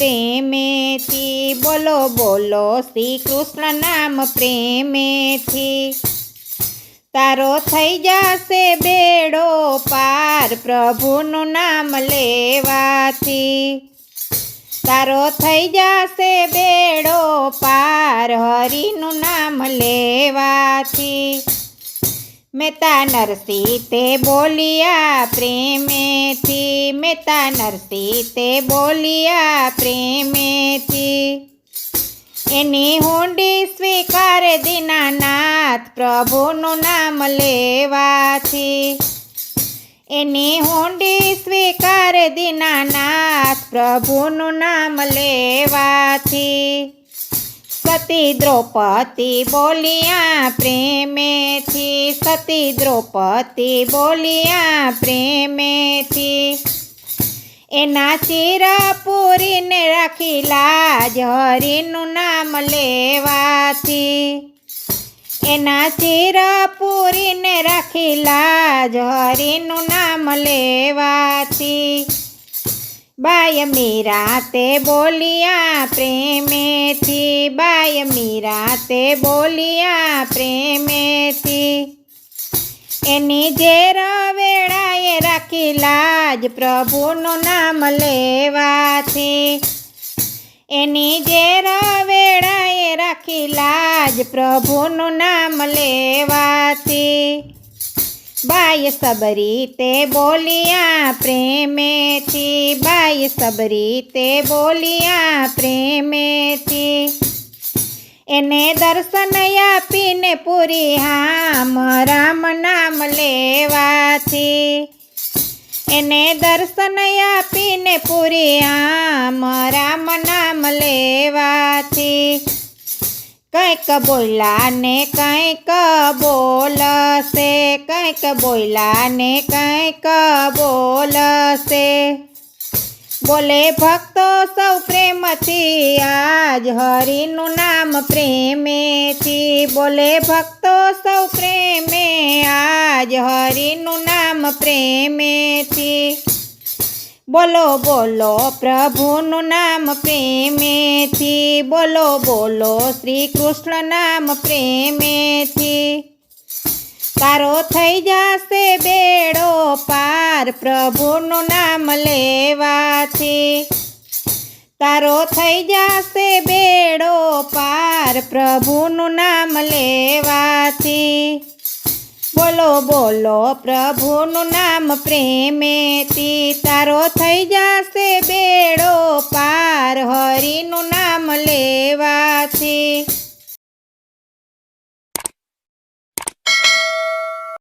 પ્રેમેથી, બોલો બોલો શ્રી કૃષ્ણ નામ પ્રેમેથી। તારો થઈ જશે બેડો પાર પ્રભુનું નામ લેવાથી। તારો થઈ જશે બેડો પાર હરિનું નામ લેવાથી। મહેતા નરસિંહ તે બોલિયા પ્રેમેથી, મહેતા નરસિંહ તે બોલિયા પ્રેમેથી। એની હુંડી સ્વીકારે દીનાનાથ પ્રભુનું નામ લેવાથી। એની હુંડી સ્વીકારે દીનાનાથ પ્રભુનું નામ લેવાથી। સતી દ્રૌપદી બોલિયા પ્રેમેથી, સતી દ્રૌપદી બોલિયા પ્રેમેથી। એના ચિર પૂરીને રાખી લાજ હરિનું નામ લેવાથી। એના ચિર પૂરીને રાખી લાજ હરિનું નામ લેવાથી। બાય મીરા તે બોલિયા પ્રેમેથી, બાય મીરા તે બોલિયા પ્રેમેથી। એની ઝેર વેળાએ રાખી લાજ પ્રભુનું નામ લેવાથી। એની ઝેર વેળાએ રાખી લાજ પ્રભુનું નામ લેવાથી। બાય સબરી તે બોલિયા પ્રેમેથી, બાય સબરી તે બોલિયા પ્રેમેથી। એને દર્શન આપીને પૂરી હામ રામ નામ લેવાથી। એને દર્શન આપીને પૂરી હામ રામ નામ લેવાથી। કંઈક બોલ્યા ને કંઈક બોલશે, કંઈક બોલ્યા ને કંઈક બોલશે। બોલે ભક્તો સૌ પ્રેમથી આજ હરિનું નામ પ્રેમેથી, બોલે ભક્તો સૌ પ્રેમે આજ હરિનું નામ પ્રેમેથી। બોલો બોલો પ્રભુનું નામ પ્રેમેથી, બોલો બોલો શ્રી કૃષ્ણ નામ પ્રેમેથી। તારો થઈ જશે બેડો પાર પ્રભુનું નામ લેવાથી। તારો થઈ જશે બેડો પાર પ્રભુનું નામ લેવાથી। બોલો બોલો પ્રભુનું નામ પ્રેમેથી, તારો થઈ જશે બેડો પાર હરિનું નામ લેવાથી।